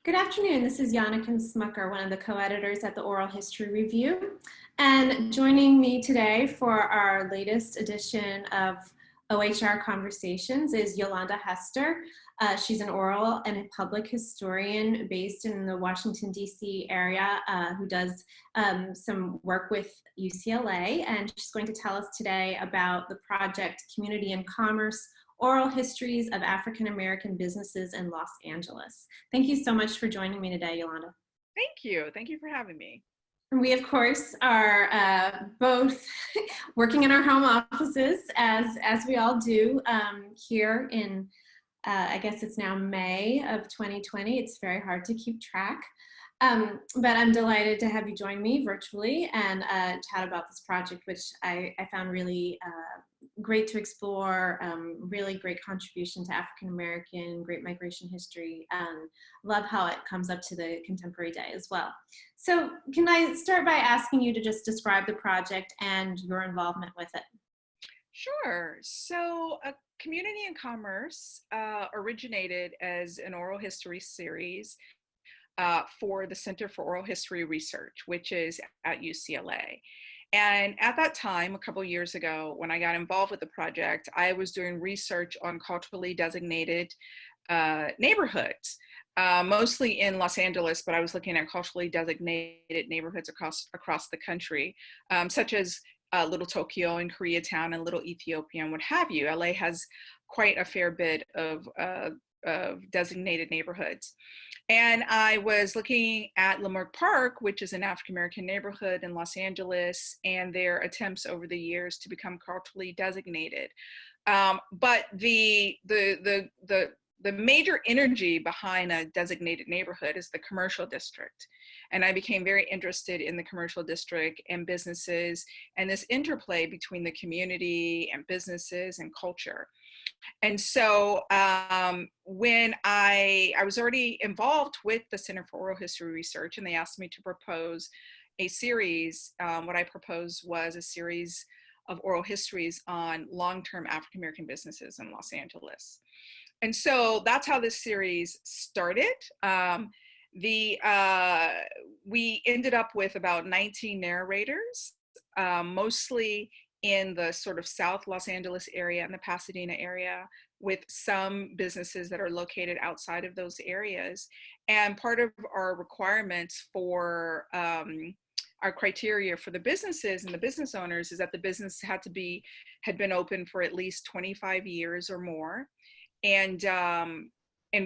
Good afternoon. This is Yannick Smucker, one of the co-editors at the Oral History Review. And joining me today for our latest edition of OHR Conversations is Yolanda Hester. She's an oral and a public historian based in the Washington, D.C. area who does some work with UCLA. And she's going to tell us today about the project Community and Commerce, Oral Histories of African American Businesses in Los Angeles. Thank you so much for joining me today, Yolanda. Thank you. Thank you for having me. We, of course, are both working in our home offices, as we all do here in, I guess it's now May of 2020. It's very hard to keep track. But I'm delighted to have you join me virtually and chat about this project, which I found really great to explore, really great contribution to African American, great migration history, and love how it comes up to the contemporary day as well. So can I start by asking you to just describe the project and your involvement with it? Sure. So, Community and Commerce originated as an oral history series for the Center for Oral History Research, which is at UCLA. And at that time, a couple of years ago, when I got involved with the project, I was doing research on culturally designated neighborhoods, mostly in Los Angeles, but I was looking at culturally designated neighborhoods across the country, such as Little Tokyo and Koreatown and Little Ethiopia and what have you. LA has quite a fair bit of designated neighborhoods. And I was looking at Leimert Park, which is an African-American neighborhood in Los Angeles, and their attempts over the years to become culturally designated. But the major energy behind a designated neighborhood is the commercial district. And I became very interested in the commercial district and businesses and this interplay between the community and businesses and culture. And so when I was already involved with the Center for Oral History Research, and they asked me to propose a series, what I proposed was a series of oral histories on long-term African-American businesses in Los Angeles. And so that's how this series started. We ended up with about 19 narrators, mostly in the sort of South Los Angeles area and the Pasadena area, with some businesses that are located outside of those areas. And part of our requirements for our criteria for the businesses and the business owners is that the business had been open for at least 25 years or more. And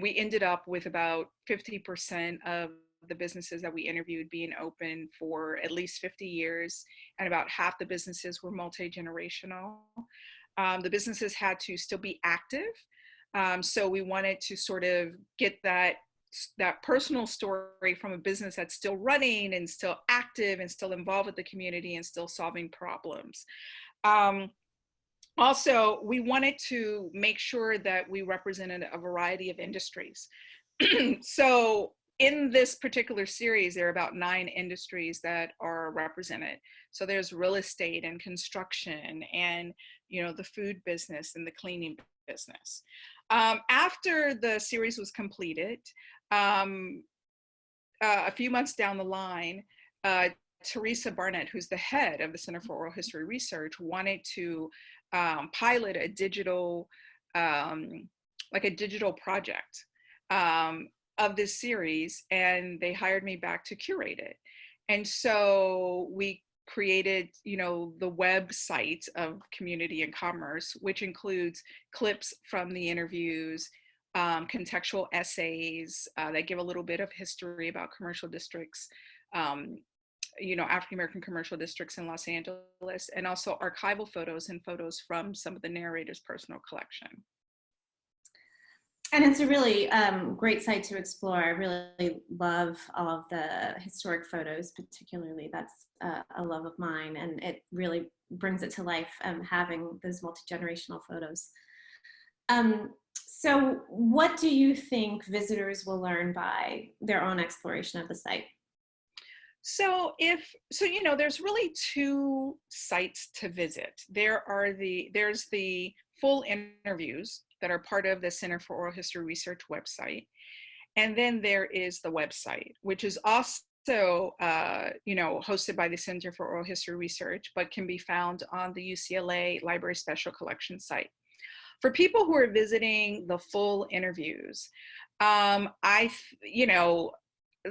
we ended up with about 50% of the businesses that we interviewed being open for at least 50 years, and about half the businesses were multi-generational. The businesses had to still be active. So we wanted to sort of get that personal story from a business that's still running and still active and still involved with the community and still solving problems. Also, we wanted to make sure that we represented a variety of industries. So in this particular series, there are about 9 industries that are represented. So there's real estate and construction and, the food business and the cleaning business. After the series was completed, a few months down the line, Teresa Barnett, who's the head of the Center for Oral History Research, wanted to pilot a digital project of this series, and they hired me back to curate it. And so we created, the website of Community and Commerce, which includes clips from the interviews, contextual essays that give a little bit of history about commercial districts, African-American commercial districts in Los Angeles, and also archival photos and photos from some of the narrators' personal collection. And it's a really great site to explore. I really love all of the historic photos, particularly. That's a love of mine, and it really brings it to life having those multi-generational photos. So what do you think visitors will learn by their own exploration of the site? So there's really 2 sites to visit. There's the full interviews that are part of the Center for Oral History Research website. And then there is the website, which is also hosted by the Center for Oral History Research, but can be found on the UCLA Library Special Collections site. For people who are visiting the full interviews, the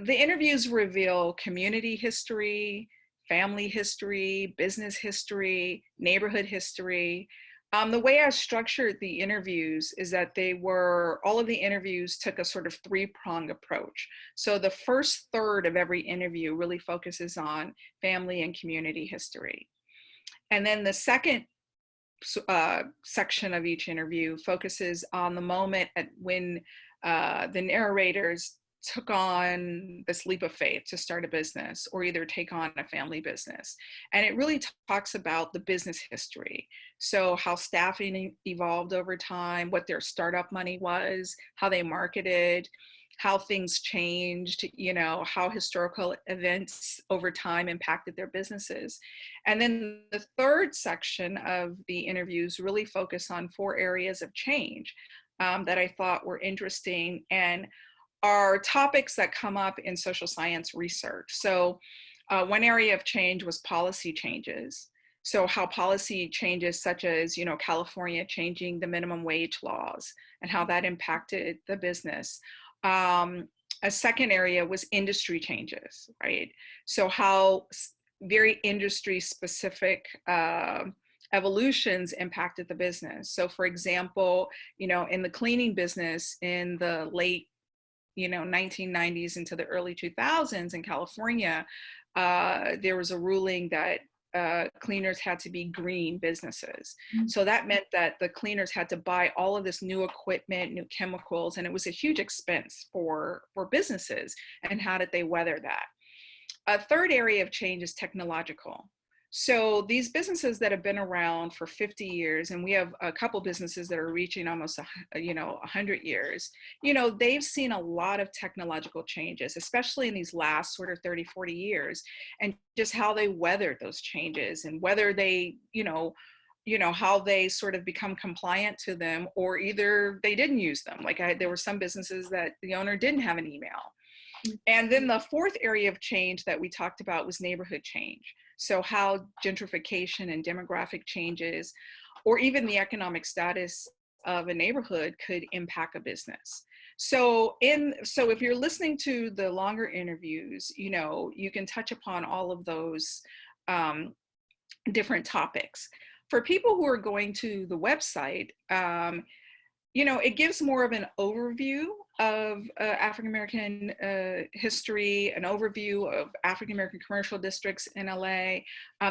interviews reveal community history, family history, business history, neighborhood history. The way I structured the interviews is that all of the interviews took a sort of three-pronged approach. So the first third of every interview really focuses on family and community history. And then the second section of each interview focuses on the moment when the narrators took on this leap of faith to start a business or either take on a family business. And it really talks about the business history. So how staffing evolved over time, what their startup money was, how they marketed, how things changed, how historical events over time impacted their businesses. And then the third section of the interviews really focus on 4 areas of change that I thought were interesting and are topics that come up in social science research. So one area of change was policy changes. So how policy changes such as, California changing the minimum wage laws and how that impacted the business. A second area was industry changes, right? So how very industry specific evolutions impacted the business. So for example, in the cleaning business in the late 1990s into the early 2000s in California, there was a ruling that cleaners had to be green businesses. Mm-hmm. So that meant that the cleaners had to buy all of this new equipment, new chemicals, and it was a huge expense for businesses. And how did they weather that? A third area of change is technological. So these businesses that have been around for 50 years, and we have a couple businesses that are reaching almost 100 years, they've seen a lot of technological changes, especially in these last sort of 30, 40 years, and just how they weathered those changes and whether they, how they sort of become compliant to them, or either they didn't use them. There were some businesses that the owner didn't have an email. And then the fourth area of change that we talked about was neighborhood change. So how gentrification and demographic changes, or even the economic status of a neighborhood could impact a business. So if you're listening to the longer interviews, you can touch upon all of those different topics. For people who are going to the website, it gives more of an overview of African-American history, an overview of African-American commercial districts in LA.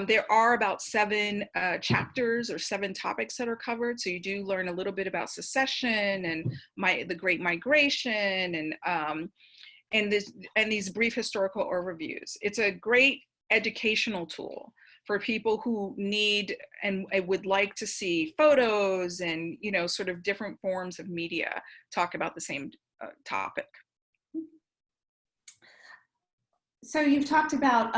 There are about 7 chapters or 7 topics that are covered. So you do learn a little bit about secession and the Great Migration and these brief historical overviews. It's a great educational tool for people who need and would like to see photos and, sort of different forms of media talk about the same topic. So you've talked about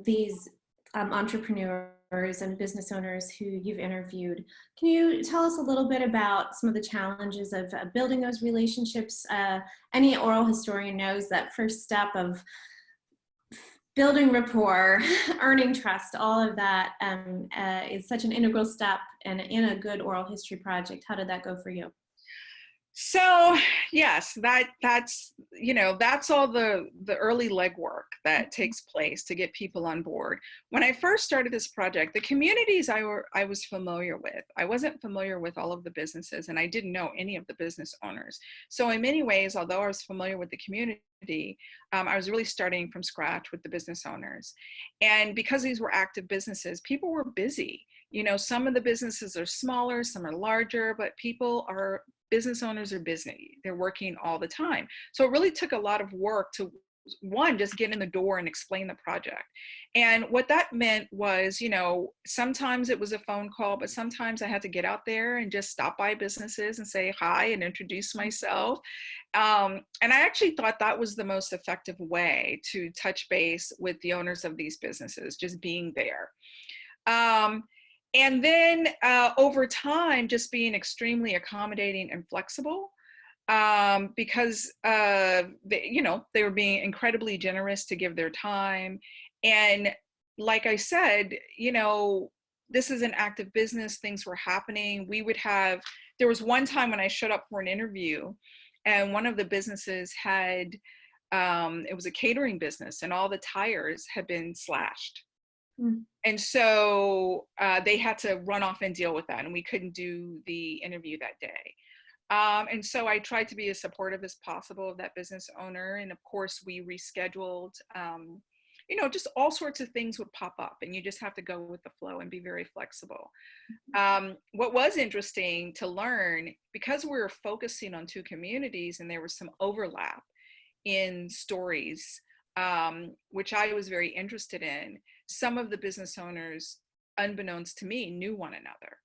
these entrepreneurs and business owners who you've interviewed. Can you tell us a little bit about some of the challenges of building those relationships? Any oral historian knows that first step of building rapport, earning trust, all of that is such an integral step in a good oral history project. How did that go for you? So yes, that's all the early legwork that takes place to get people on board. When I first started this project, the communities I was familiar with, I wasn't familiar with all of the businesses, and I didn't know any of the business owners. So in many ways, although I was familiar with the community, I was really starting from scratch with the business owners. And because these were active businesses, people were busy. Some of the businesses are smaller, some are larger, but business owners are busy. They're working all the time. So it really took a lot of work to, one, just get in the door and explain the project. And what that meant was, sometimes it was a phone call, but sometimes I had to get out there and just stop by businesses and say hi and introduce myself. And I actually thought that was the most effective way to touch base with the owners of these businesses, just being there. And then over time, just being extremely accommodating and flexible. because they were being incredibly generous to give their time. And like I said, this is an active business. Things were happening. There was one time when I showed up for an interview, and one of the businesses had, it was a catering business, and all the tires had been slashed. Mm. And so they had to run off and deal with that, and we couldn't do the interview that day. And so I tried to be as supportive as possible of that business owner. And of course, we rescheduled. Just all sorts of things would pop up, and you just have to go with the flow and be very flexible. What was interesting to learn, because we were focusing on two communities and there was some overlap in stories, which I was very interested in, some of the business owners, unbeknownst to me, knew one another.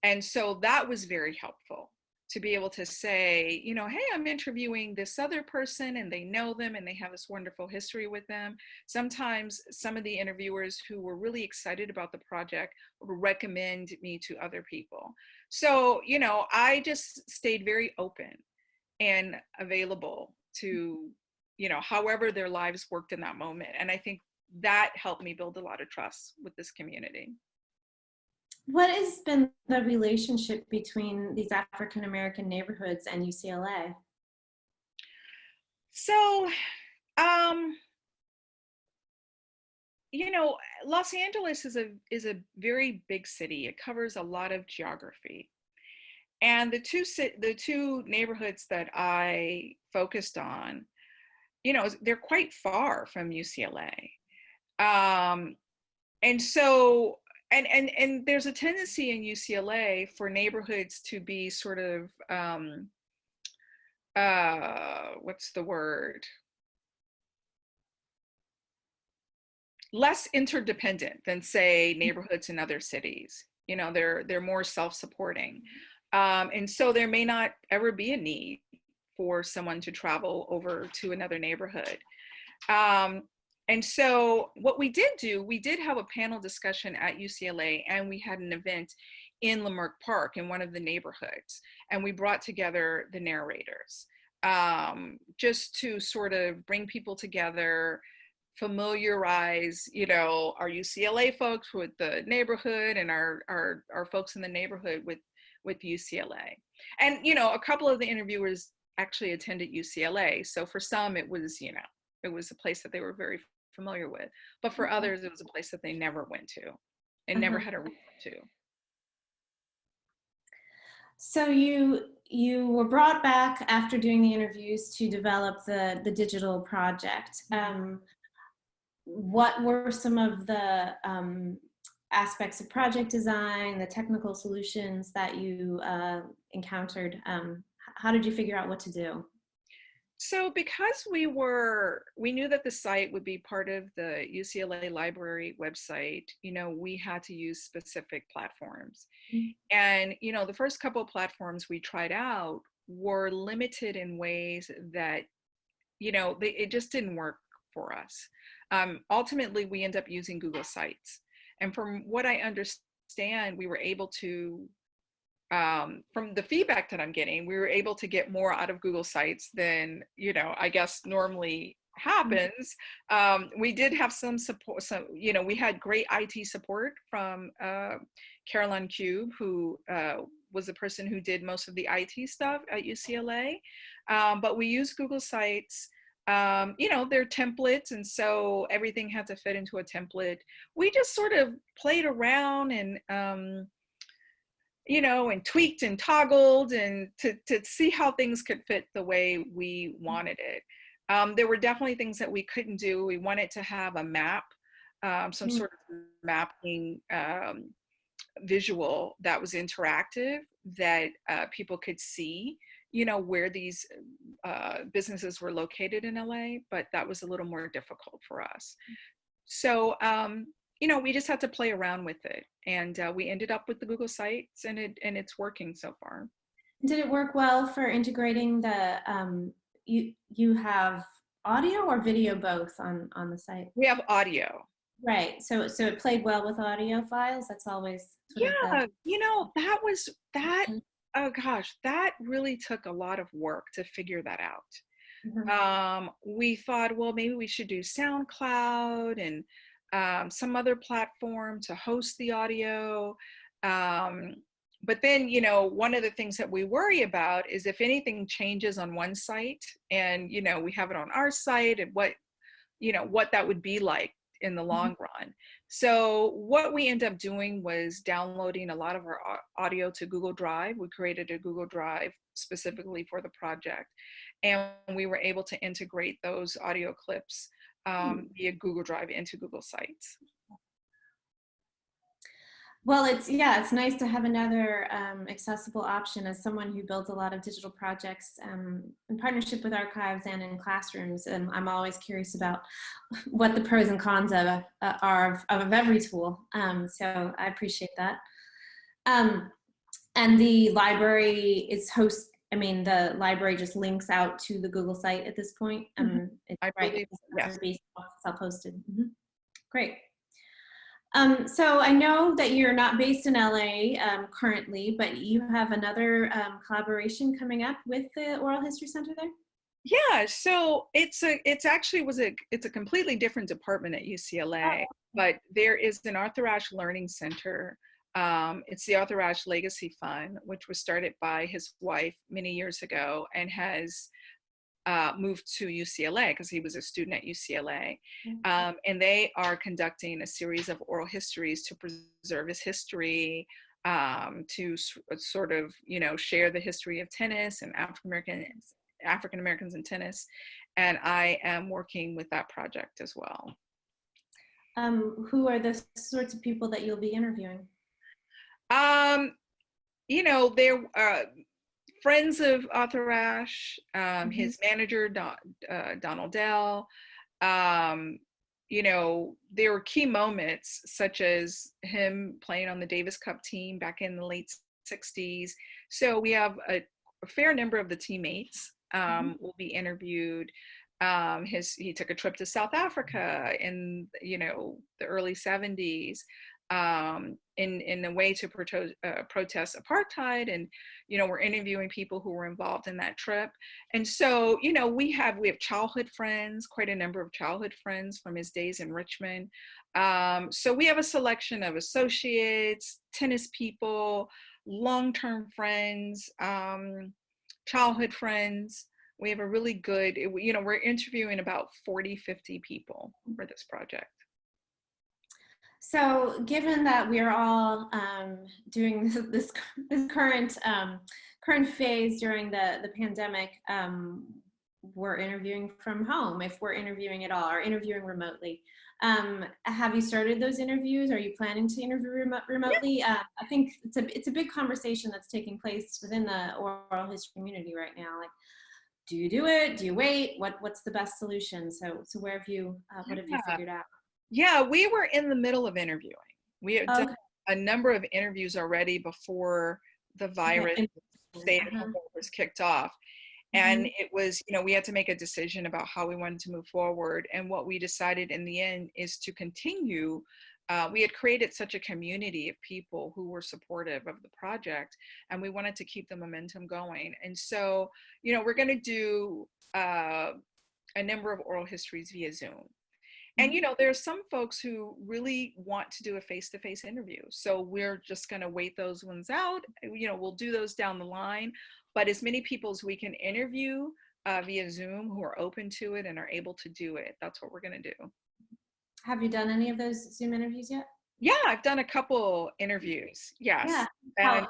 And so that was very helpful, to be able to say, hey, I'm interviewing this other person, and they know them and they have this wonderful history with them. Sometimes some of the interviewers who were really excited about the project would recommend me to other people. So, I just stayed very open and available to, however their lives worked in that moment. And I think that helped me build a lot of trust with this community. What has been the relationship between these African-American neighborhoods and UCLA? So, Los Angeles is a very big city. It covers a lot of geography. And the two neighborhoods that I focused on, they're quite far from UCLA. And so, and there's a tendency in UCLA for neighborhoods to be sort of, what's the word? Less interdependent than, say, neighborhoods in other cities. They're more self-supporting. And so there may not ever be a need for someone to travel over to another neighborhood. And so what we did have a panel discussion at UCLA, and we had an event in Leimert Park in one of the neighborhoods, and we brought together the narrators, just to sort of bring people together, familiarize, our UCLA folks with the neighborhood, and our folks in the neighborhood with UCLA. And, a couple of the interviewers actually attended UCLA. So for some, it was, it was a place that they were very familiar with, but for others, it was a place that they never went to and never had a reason to. So you were brought back after doing the interviews to develop the digital project. What were some of the aspects of project design, the technical solutions that you encountered? How did you figure out what to do? So because we knew that the site would be part of the UCLA library website, we had to use specific platforms. Mm-hmm. And, the first couple of platforms we tried out were limited in ways that, it just didn't work for us. Ultimately, we end up using Google Sites. And from what I understand, we were able to, from the feedback that I'm getting, we were able to get more out of Google Sites than, I guess normally happens. We did have some support. So, we had great IT support from Caroline Cube, who was the person who did most of the IT stuff at UCLA. But we used Google Sites. They're templates, and so everything had to fit into a template. We just sort of played around and, and tweaked and toggled and to see how things could fit the way we wanted it. There were definitely things that we couldn't do. We wanted to have a map, some sort of mapping visual that was interactive, that people could see, where these businesses were located in LA, but that was a little more difficult for us. So, we just had to play around with it, and we ended up with the Google Sites, and it's working so far. Did it work well for integrating the, you have audio or video both on the site? We have audio. Right. So it played well with audio files. That's always that Oh gosh, that really took a lot of work to figure that out. Mhm. We thought, well, maybe we should do SoundCloud and some other platform to host the audio. Um, but then, one of the things that we worry about is if anything changes on one site and, we have it on our site, and what that would be like in the Mhm. long run. So what we ended up doing was downloading a lot of our audio to Google Drive. We created a Google Drive specifically for the project, and we were able to integrate those audio clips via Google Drive into Google Sites. Well, it's nice to have another accessible option as someone who builds a lot of digital projects in partnership with archives and in classrooms. And I'm always curious about what the pros and cons are of every tool. So I appreciate that. Um, and the library is the library just links out to the Google site at this point. It's I right, believe, yes. it's self-hosted. Great. So I know that you're not based in LA currently, but you have another collaboration coming up with the Oral History Center there? Yeah, so it's a completely different department at UCLA, but there is an Arthur Ashe Learning Center. It's the Arthur Ashe Legacy Fund, which was started by his wife many years ago and has moved to UCLA because he was a student at UCLA. And they are conducting a series of oral histories to preserve his history, to sort of, share the history of tennis and African Americans in tennis. And I am working with that project as well. Who are the sorts of people that you'll be interviewing? They're friends of Arthur Ashe, his manager, Donald Dell. There were key moments such as him playing on the Davis Cup team back in the late 60s. So we have a fair number of the teammates will be interviewed. He took a trip to South Africa in the early 70s in a way to protest apartheid, and we're interviewing people who were involved in that trip. And so we have childhood friends, quite a number of childhood friends from his days in Richmond. So we have a selection of associates, tennis people, long-term friends, childhood friends. We have a really good, we're interviewing about 40-50 people for this project. So given that we're all doing this current phase during the pandemic, we're interviewing from home, if we're interviewing at all, or interviewing remotely. Have you started those interviews? Are you planning to interview remotely? I think it's a big conversation that's taking place within the oral history community right now. Like, do you do it? Do you wait? What's the best solution? So where have you what have you figured out? Yeah, we were in the middle of interviewing. We had done Okay. a number of interviews already before the virus stay-at-home was kicked off. And it was, we had to make a decision about how we wanted to move forward. And what we decided in the end is to continue. We had created such a community of people who were supportive of the project, and we wanted to keep the momentum going. And so, we're going to do a number of oral histories via Zoom. And there's some folks who really want to do a face-to-face interview. So we're just going to wait those ones out. We'll do those down the line. But as many people as we can interview via Zoom who are open to it and are able to do it, that's what we're going to do. Have you done any of those Zoom interviews yet? Yeah, I've done a couple interviews. Yes. Yeah. And,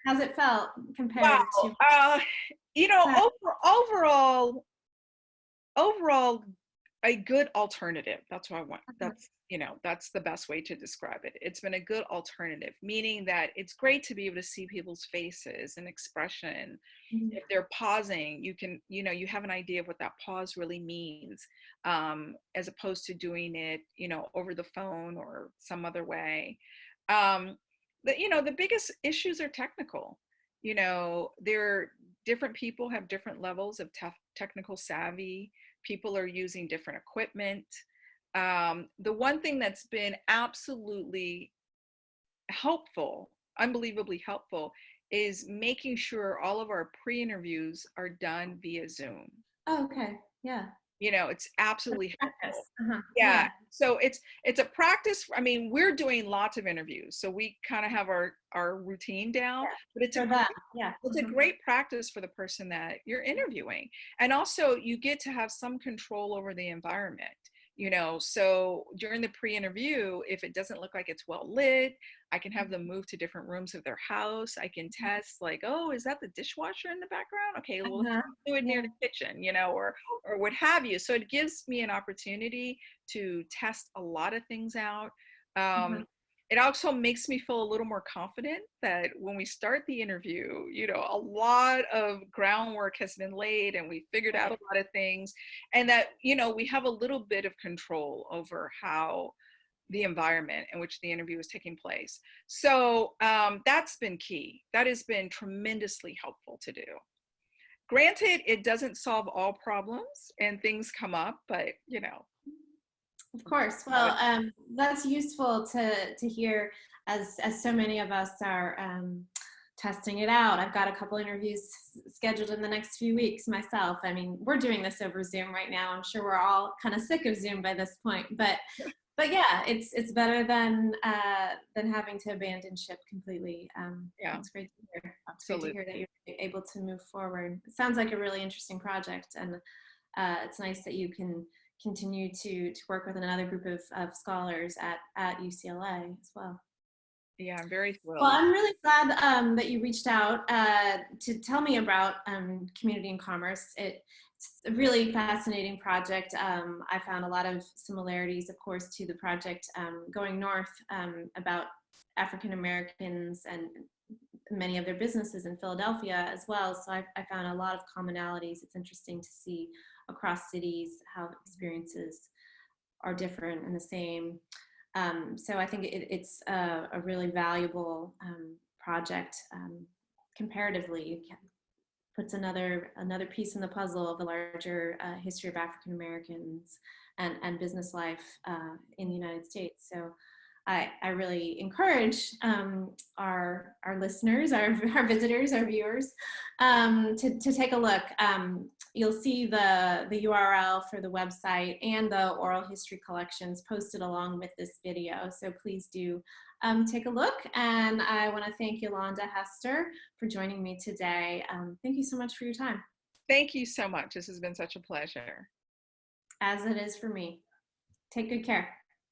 how's it felt compared to? Overall, a good alternative. That's what I want. That's the best way to describe it. It's been a good alternative, meaning that it's great to be able to see people's faces and expression. If they're pausing, you can, you have an idea of what that pause really means, as opposed to doing it, over the phone or some other way. The biggest issues are technical. Different people have different levels of technical savvy. People are using different equipment. The one thing that's been absolutely helpful unbelievably helpful is making sure all of our pre-interviews are done via Zoom. Oh, okay. Yeah. You know, it's absolutely Practice. helpful. Uh-huh. Yeah. Yeah. So it's a practice. I mean, we're doing lots of interviews, so we kind of have our routine down, Yeah. but For them. Yeah. it's a Mhm. great practice for the person that you're interviewing. And also you get to have some control over the environment, you know. So during the pre-interview, if it doesn't look like it's well lit, I can have them move to different rooms of their house. I can test like, oh, is that the dishwasher in the background? Okay, well, let's Uh-huh. do it near Yeah. the kitchen, you know, or what have you. So it gives me an opportunity to test a lot of things out. Uh-huh. It also makes me feel a little more confident that when we start the interview, you know, a lot of groundwork has been laid and we figured out a Right. lot of things, and that, you know, we have a little bit of control over how the environment in which the interview is taking place. So that's been key. That has been tremendously helpful to do. Granted, it doesn't solve all problems and things come up, but you know, Of course. Well, that's useful to hear as so many of us are testing it out. I've got a couple interviews scheduled in the next few weeks myself. I mean, we're doing this over Zoom right now. I'm sure we're all kind of sick of Zoom by this point, but yeah, it's better than having to abandon ship completely. yeah, It's great to hear. It's great to absolutely. hear that you're able to move forward. It sounds like a really interesting project, and it's nice that you can continue to work with another group of scholars at UCLA as well. Yeah, I'm very Well, thrilled. I'm really glad that you reached out to tell me about community and commerce. It's a really fascinating project. I found a lot of similarities, of course, to the project going north about African Americans and many of their businesses in Philadelphia as well. So I found a lot of commonalities. It's interesting to see across cities how experiences are different and the same. So I think it's a really valuable project comparatively. It puts another piece in the puzzle of the larger history of African Americans and business life in the United States. So I really encourage our listeners, our visitors, our viewers to take a look. You'll see the URL for the website and the oral history collections posted along with this video. So please do take a look. And I want to thank Yolanda Hester for joining me today. Thank you so much for your time. Thank you so much. This has been such a pleasure. As it is for me. Take good care.